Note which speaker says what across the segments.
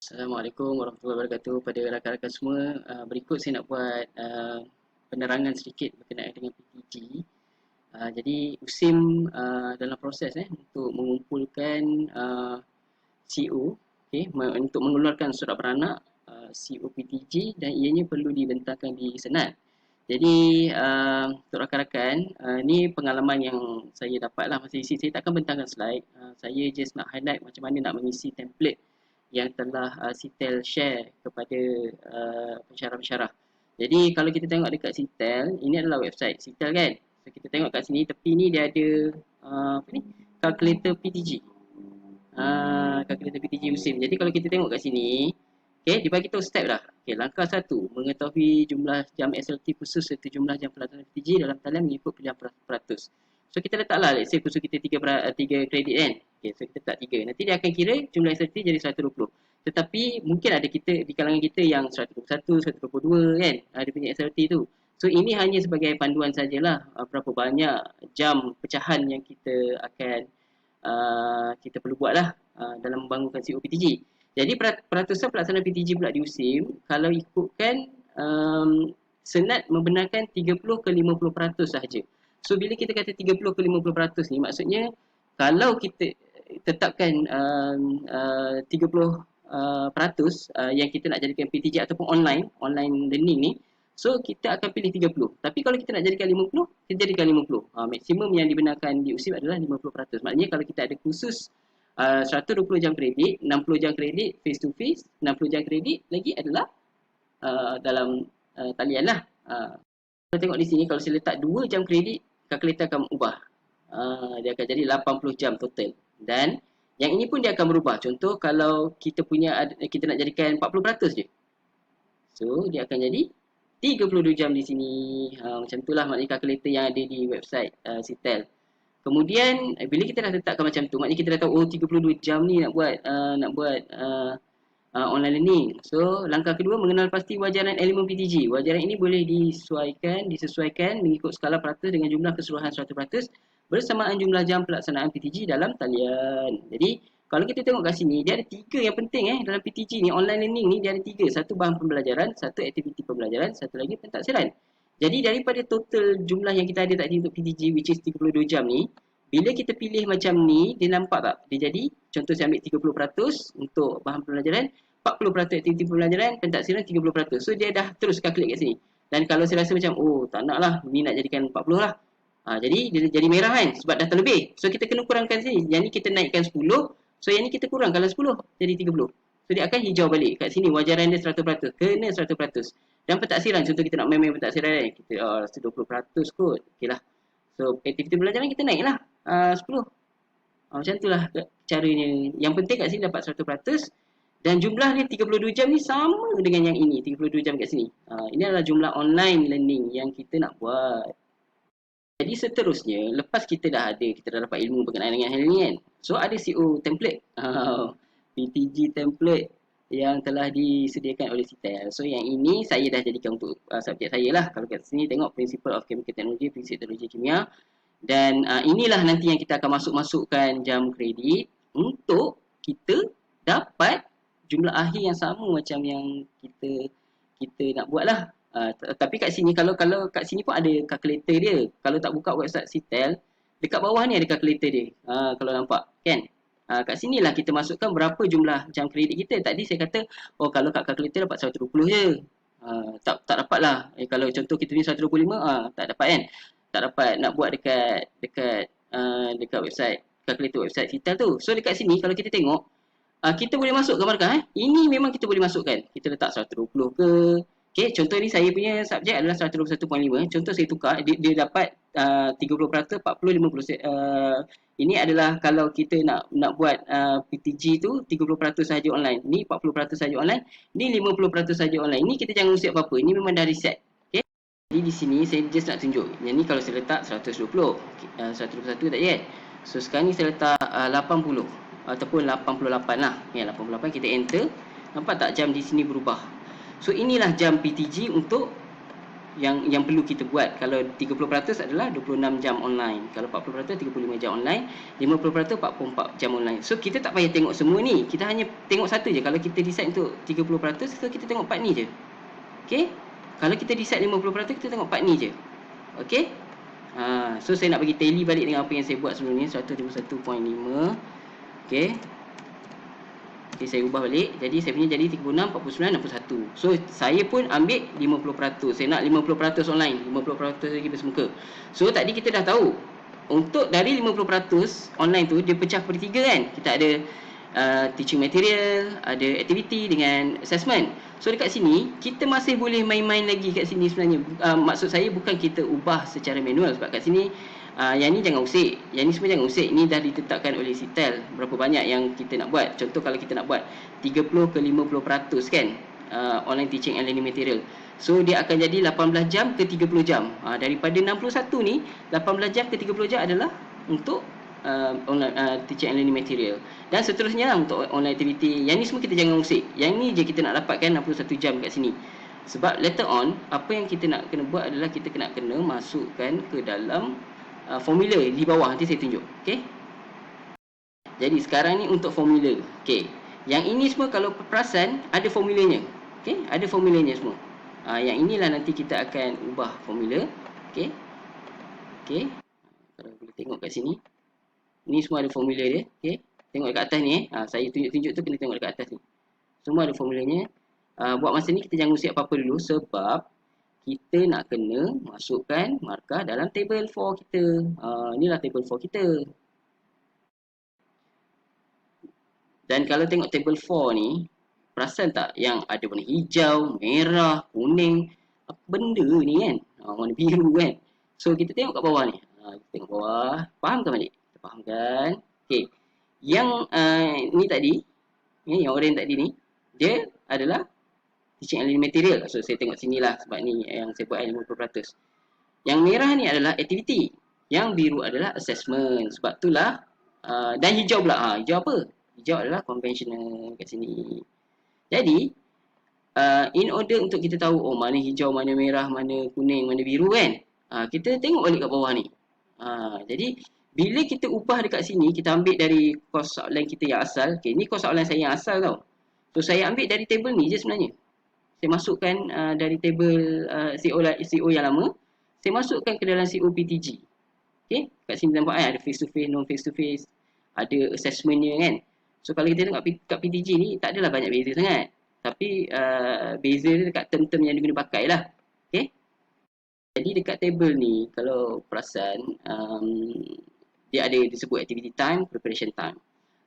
Speaker 1: Assalamualaikum warahmatullahi wabarakatuh pada rakan-rakan semua. Berikut saya nak buat penerangan sedikit berkenaan dengan PTG. Jadi USIM dalam proses untuk mengumpulkan CO, untuk mengeluarkan surat beranak CO PTG, dan ianya perlu dibentangkan di Senat. Jadi untuk rakan-rakan, ni pengalaman yang saya dapat lah masa isi. Saya tak akan bentangkan slide. Saya just nak highlight macam mana nak mengisi template yang telah Sitel share kepada pensyarah-pensyarah. Jadi kalau kita tengok dekat Sitel, ini adalah website Sitel kan. So kita tengok kat sini, tepi ni dia ada calculator PTG. Calculator PTG USIM. Jadi kalau kita tengok kat sini, dia bagi tahu step dah. Langkah 1, mengetahui jumlah jam SLT khusus serta jumlah jam pelaksanaan PTG dalam talian mengikut pilihan peratus. So kita letaklah, let's say khusus kita 3 kredit kan. So kita letak 3. Nanti dia akan kira jumlah SLT jadi 120. Tetapi mungkin ada kita di kalangan kita yang 121, 122 kan. Ada punya SLT tu. So ini hanya sebagai panduan sajalah berapa banyak jam pecahan yang kita akan kita perlu buat lah dalam membangunkan COPTG. Jadi peratusan pelaksanaan PTG pula di USIM, kalau ikutkan Senat membenarkan 30 ke 50% sahaja. So bila kita kata 30 ke 50% ni, maksudnya kalau kita tetapkan 30 peratus yang kita nak jadikan PTG ataupun online learning ni, so kita akan pilih 30. Tapi kalau kita nak jadikan 50, kita jadikan 50. Maksimum yang dibenarkan di USIM adalah 50%. Maknanya kalau kita ada khusus 120 jam kredit, 60 jam kredit face to face, 60 jam kredit lagi adalah dalam talian lah. Kita tengok di sini, kalau saya letak 2 jam kredit, kalkulator akan ubah. Dia akan jadi 80 jam total. Dan yang ini pun dia akan berubah. Contoh kalau kita nak jadikan 40% je. So dia akan jadi 32 jam di sini. Macam itulah maknanya kalkulator yang ada di website Sitel. Kemudian bila kita dah letakkan macam tu, maknanya kita dah tahu 32 jam ni nak buat online learning. So langkah kedua, mengenal pasti wajaran elemen PTG. Wajaran ini boleh disesuaikan mengikut skala peratus dengan jumlah keseluruhan 100% bersamaan jumlah jam pelaksanaan PTG dalam talian. Jadi kalau kita tengok kat sini, dia ada 3 yang penting dalam PTG ni, online learning ni dia ada 3. Satu bahan pembelajaran, satu aktiviti pembelajaran, satu lagi pentaksiran. Jadi daripada total jumlah yang kita ada tadi untuk PTG, which is 32 jam ni, bila kita pilih macam ni, dia nampak tak? Dia jadi, contoh saya ambil 30% untuk bahan pembelajaran, 40% aktiviti pembelajaran, pentaksiran 30%. So dia dah terus kalkulate kat sini. Dan kalau saya rasa macam, tak nak lah, ni nak jadikan 40 lah. Jadi dia jadi merah kan, sebab dah terlebih. So kita kena kurangkan sini. Yang ni kita naikkan 10, so yang ni kita kurang, kalau 10 jadi 30. So dia akan hijau balik. Kat sini wajaran dia 100%, kena 100%. Dan pentaksiran, contoh kita nak main-main pentaksiran kan, kita 20% kot, okey lah. So aktiviti pembelajaran kita naik lah 10. Macam tu lah caranya. Yang penting kat sini dapat 100%. Dan jumlah ni 32 jam ni sama dengan yang ini, 32 jam kat sini. Ini adalah jumlah online learning yang kita nak buat. Jadi seterusnya, lepas kita dah dapat ilmu berkenaan dengan hal ini kan. So ada CO template, PTG template yang telah disediakan oleh Sitel. So yang ini saya dah jadikan untuk subjek saya lah. Kalau kat sini tengok Principle of Chemical Technology, Prinsip Teknologi Kimia. Dan inilah nanti yang kita akan masukkan jam kredit untuk kita dapat jumlah akhir yang sama macam yang kita nak buat lah. Tapi kat sini, kalau kat sini pun ada kalkulator dia. Kalau tak buka website Sitel, dekat bawah ni ada kalkulator dia. Kalau nampak kan. Kat sinilah kita masukkan berapa jumlah jam kredit kita. Tadi saya kata, kalau kat kalkulator dapat 120 je. Tak dapat lah. Kalau contoh kita ni 125, tak dapat kan. Tak dapat nak buat dekat website, kalkulator website Sitel tu. So dekat sini kalau kita tengok, kita boleh masukkan markah. Ini memang kita boleh masukkan. Kita letak 120 ke. Okay, contoh ni saya punya subjek adalah 121.5. Contoh saya tukar, dia dapat 30%, 40, 50%. Ini adalah kalau kita nak buat PTG tu 30% sahaja online. Ni 40% sahaja online. Ni 50% sahaja online. Ini kita jangan usik apa-apa. Ini memang dah reset. Okay. Jadi di sini saya just nak tunjuk. Yang ni kalau saya letak 120. 121 tadi kan. So sekarang ni saya letak 80. Ataupun 88 lah. Ya, 88 kita enter. Nampak tak jam di sini berubah? So inilah jam PTG untuk yang perlu kita buat. Kalau 30% adalah 26 jam online. Kalau 40% 35 jam online, 50% 44 jam online. So kita tak payah tengok semua ni. Kita hanya tengok satu je. Kalau kita decide untuk 30%, so kita tengok part ni je. Okey? Kalau kita decide 50%, kita tengok part ni je. Okey? So saya nak bagi tally balik dengan apa yang saya buat sebelum ni, 151.5. Okey. Okay, saya ubah balik. Jadi saya punya jadi 36, 49, 61. So saya pun ambil 50%. Saya nak 50% online, 50% lagi bersemuka. So tadi kita dah tahu, untuk dari 50% online tu dia pecah kepada 3 kan. Kita ada teaching material, ada activity dengan assessment. So dekat sini kita masih boleh main-main lagi kat sini sebenarnya. Maksud saya bukan kita ubah secara manual, sebab kat sini yang ni jangan usik, yang ni semua jangan usik. Ni dah ditetapkan oleh Sitel berapa banyak yang kita nak buat. Contoh kalau kita nak buat 30 ke 50% kan, online teaching and learning material, so dia akan jadi 18 jam ke 30 jam. Daripada 61 ni, 18 jam ke 30 jam adalah untuk online teaching and learning material, dan seterusnya lah untuk online activity. Yang ni semua kita jangan usik. Yang ni je kita nak dapatkan 61 jam kat sini. Sebab later on, apa yang kita nak kena buat adalah kita kena masukkan ke dalam formula di bawah. Nanti saya tunjuk. Okay. Jadi sekarang ni untuk formula. Okay. Yang ini semua kalau perasan ada formulanya. Okay. Ada formulanya semua. Yang inilah nanti kita akan ubah formula. Okay. Okay. Kalau boleh tengok kat sini. Ni semua ada formula dia. Okay. Tengok dekat atas ni. Saya tunjuk-tunjuk tu kena tengok dekat atas ni. Semua ada formulanya. Buat masa ni kita jangan usik apa-apa dulu. Sebab kita nak kena masukkan markah dalam table 4 kita. Inilah table 4 kita. Dan kalau tengok table 4 ni, perasan tak yang ada warna hijau, merah, kuning, apa benda ni kan? Warna biru kan? So kita tengok kat bawah ni. Kita tengok bawah. Faham ke balik? Kita faham kan? Okay. Yang ni tadi, yang orange tadi ni, dia adalah teaching and learning material. So saya tengok sini lah, sebab ni yang saya buat 50%. Yang merah ni adalah activity. Yang biru adalah assessment. Sebab itulah dan hijau pula. Hijau apa? Hijau adalah conventional kat sini. Jadi in order untuk kita tahu mana hijau, mana merah, mana kuning, mana biru kan, kita tengok balik kat bawah ni. Jadi bila kita ubah dekat sini, kita ambil dari course outline kita yang asal. Okay, ni course outline saya yang asal tau. So saya ambil dari table ni je sebenarnya. Saya masukkan dari table CO yang lama, saya masukkan ke dalam COPTG. Okay, kat sini nampak ada face to face, non face to face, ada assessmentnya kan. So kalau kita tengok kat PTG ni, tak adalah banyak beza sangat. Tapi beza dia dekat term-term yang dia guna pakai lah. Okay. Jadi dekat table ni, kalau perasan, dia ada disebut activity time, preparation time.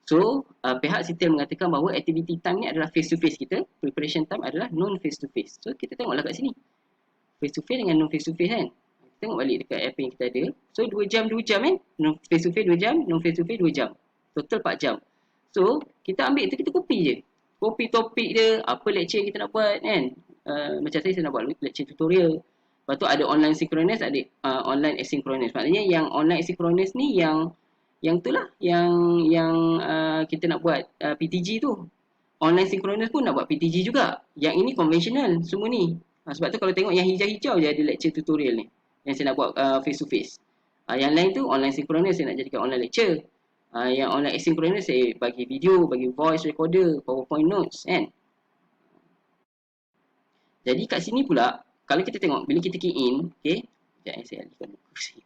Speaker 1: So, pihak Sitel mengatakan bahawa activity time ni adalah face to face kita, preparation time adalah non face to face. So, kita tengoklah kat sini. Face to face dengan non face to face kan. Kita tengok balik dekat apa yang kita ada. So, 2 jam kan. Non face to face 2 jam, non face to face 2 jam. Total 4 jam. So, kita ambil tu, kita copy je. Copy topik dia, apa lecture yang kita nak buat kan. Macam saya nak buat lecture tutorial. Lepas tu ada online synchronous, ada online asynchronous. Maknanya yang online asynchronous ni yang tu lah yang kita nak buat PTG tu. Online synchronous pun nak buat PTG juga. Yang ini conventional semua ni. Sebab tu kalau tengok yang hijau-hijau je ada lecture tutorial ni, yang saya nak buat face to face. Yang lain tu online synchronous saya nak jadikan online lecture. Yang online asynchronous saya bagi video, bagi voice recorder, PowerPoint notes kan. Jadi kat sini pula kalau kita tengok bila kita key in, okey, sekejap saya alihkan buku sini.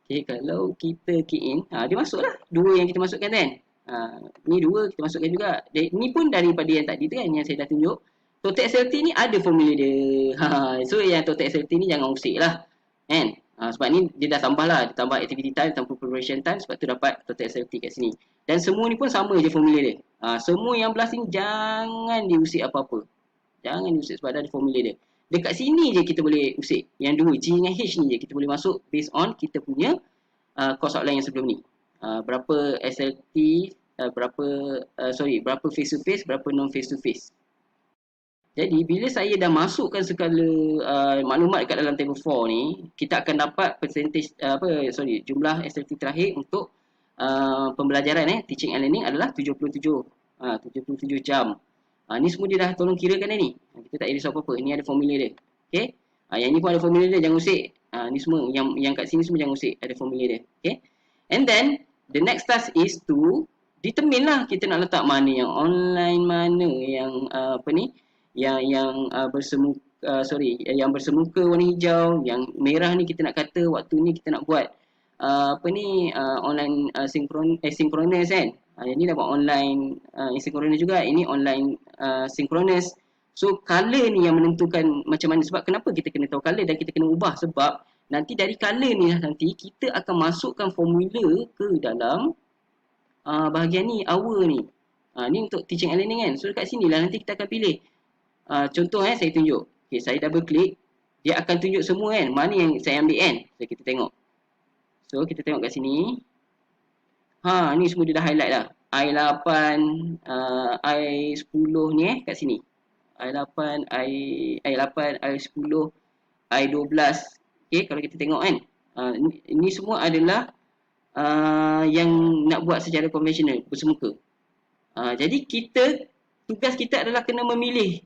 Speaker 1: Okay, kalau kita key in, dia masuklah dua yang kita masukkan kan. Ni dua kita masukkan juga. Ni pun daripada yang tadi tu kan, yang saya dah tunjuk. Total SLT ni ada formula dia. So yang total SLT ni jangan usik lah kan. Sebab ni dia dah tambah lah. Dia tambah activity time, tambah preparation time. Sebab tu dapat total SLT kat sini. Dan semua ni pun sama je formula dia. Semua yang belah sini jangan diusik apa-apa. Jangan diusik sebab dah ada formula dia. Dekat sini je kita boleh usik. Yang dua G dengan H ni je kita boleh masuk based on kita punya course outline yang sebelum ni. Berapa SLT, berapa face to face, berapa non face to face. Jadi bila saya dah masukkan segala maklumat dekat dalam table 4 ni, kita akan dapat percentage jumlah SLT terakhir untuk pembelajaran teaching and learning adalah 77 jam. Ni semua dia dah tolong kirakan ni. Kita tak ada risau apa-apa. Ini ada formula dia. Okey. Yang ni pun ada formula dia, jangan usik. Ni semua yang kat sini semua jangan usik, ada formula dia. Okay. And then the next task is to determine lah kita nak letak mana yang online, mana yang apa ni, yang bersemuka, yang bersemuka warna hijau, yang merah ni kita nak kata waktu ni kita nak buat apa ni, online synchronous kan. Yang ni dah buat online asynchronous juga, ini online synchronous. So color ni yang menentukan macam mana, sebab kenapa kita kena tahu color dan kita kena ubah, sebab nanti dari color ni lah nanti kita akan masukkan formula ke dalam bahagian ni, hour ni. Ni untuk teaching and learning kan. So dekat sini lah nanti kita akan pilih. Contoh saya tunjuk. Okay, saya double click. Dia akan tunjuk semua kan. Mana yang saya ambil kan. So kita tengok. So kita tengok kat sini. Ni semua dia dah highlight dah. I8, I10 ni kat sini. I8, I8, I10, I12. Okay, kalau kita tengok kan. Ini semua adalah yang nak buat secara konvensional, bersemuka. Jadi tugas kita adalah kena memilih.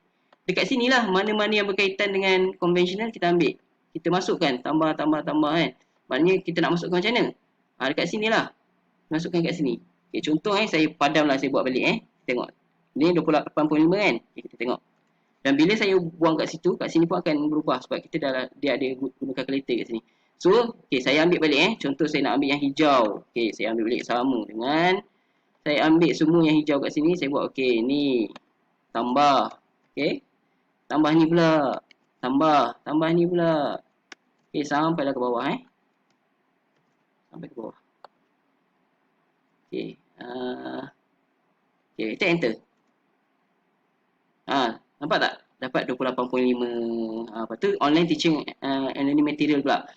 Speaker 1: Dekat sinilah mana-mana yang berkaitan dengan konvensional kita ambil. Kita masukkan, tambah kan. Maknanya kita nak masukkan macam mana? Dekat sinilah. Masukkan kat sini. Okay, contoh saya padam lah, saya buat balik Tengok. Ni 28.5 kan. Okay, kita tengok. Dan bila saya buang kat situ, kat sini pun akan berubah sebab dia ada guna calculator kat sini. So, saya ambil balik Contoh saya nak ambil yang hijau. Saya ambil balik sama dengan saya ambil semua yang hijau kat sini, saya buat ni. Tambah. Tambah ni pula. Tambah ni pula. Sampailah ke bawah Sampai ke bawah. Kita enter. Nampak tak? Dapat 28.5. Lepas tu online teaching and learning material pula.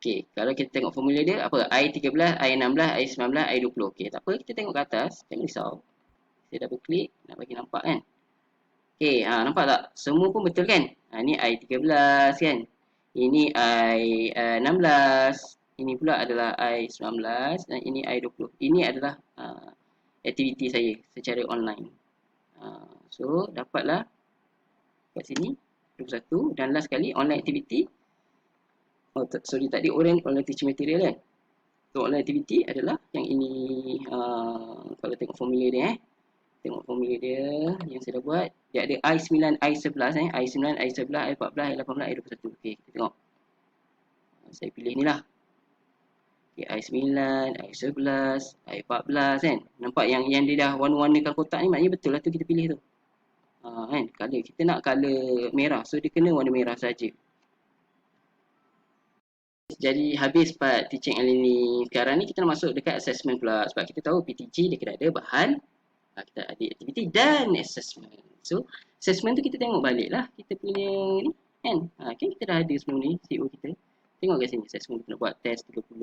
Speaker 1: Kalau kita tengok formula dia apa? I13, I16, I19, I20. Tak apa, kita tengok ke atas, jangan risau. Saya double klik nak bagi nampak kan. Nampak tak? Semua pun betul kan? Ni I13 kan. Ini I16. Ini pula adalah I19 dan ini I20. Ini adalah aktiviti saya secara online. So, dapatlah kat sini 21 dan last sekali online activity. Tadi online teaching material kan. So online activity adalah yang ini. Kalau tengok formula dia tengok formula dia yang saya dah buat, dia ada I9, I11 I9, I11, I14, I18, I21. kita tengok. Saya pilih ni lah. I9, I11, I14 kan. Nampak yang dia dah warna-warnakan kotak ni, maknanya betul lah tu kita pilih tu. Kan, color kita nak color merah, so dia kena warna merah saja. Jadi habis part teaching and learning. Sekarang ni kita nak masuk dekat assessment pula, sebab kita tahu PTG dia kena ada bahan, kita ada aktiviti dan assessment. So assessment tu kita tengok balik lah kita punya ni kan. Kan kita dah ada sebelum ni CO kita. Tengok kat sini assessment kita nak buat test 30, 10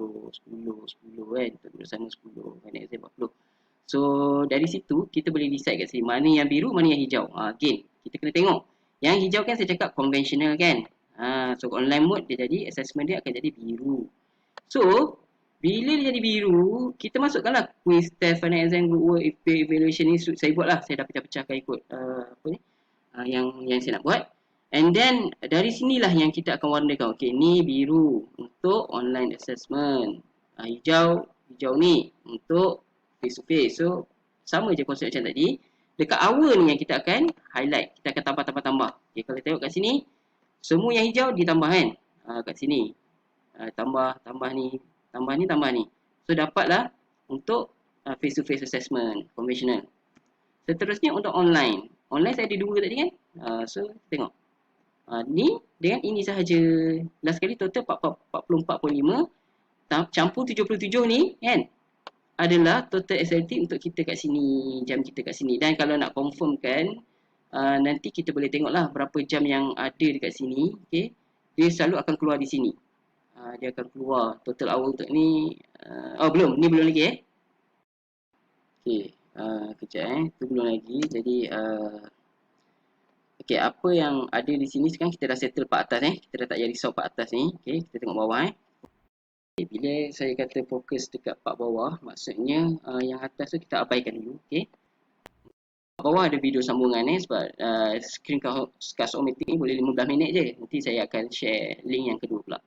Speaker 1: kan. Kita duduk sana 10, kan exam 40. So dari situ kita boleh decide kat sini mana yang biru, mana yang hijau. Again kita kena tengok. Yang hijau kan saya cakap conventional kan. So online mode dia jadi, assessment dia akan jadi biru. So bila dia jadi biru, kita masukkanlah quiz, test, final exam, group work, evaluation ni saya buat lah. Saya dah pecah-pecahkan ikut apa ni, yang saya nak buat. And then dari sinilah yang kita akan warnakan. Ni biru untuk online assessment. Hijau ni untuk face to face. So sama je konsep macam tadi. Dekat hour ni yang kita akan highlight. Kita akan tambah. Kalau tengok kat sini, semua yang hijau ditambah kan. Kat sini tambah ni. So dapatlah untuk face to face assessment conventional. Seterusnya untuk online. Online saya ada 2 tadi kan. So tengok. Ni dengan ini sahaja. Last kali total 44.5 campur 77 ni kan, adalah total SLT untuk kita kat sini, jam kita kat sini. Dan kalau nak confirmkan, nanti kita boleh tengoklah berapa jam yang ada dekat sini. Dia selalu akan keluar di sini. Dia akan keluar total hour untuk ni. Belum, ni belum lagi kejap tu belum lagi. Jadi apa yang ada di sini sekarang kita dah settle part atas kita dah tak payah risau part atas ni. Kita tengok bawah bila saya kata fokus dekat part bawah, maksudnya yang atas tu kita abaikan dulu. kat bawah ada video sambungan sebab screencast-o-matic ni boleh 15 minit je. Nanti saya akan share link yang kedua pula.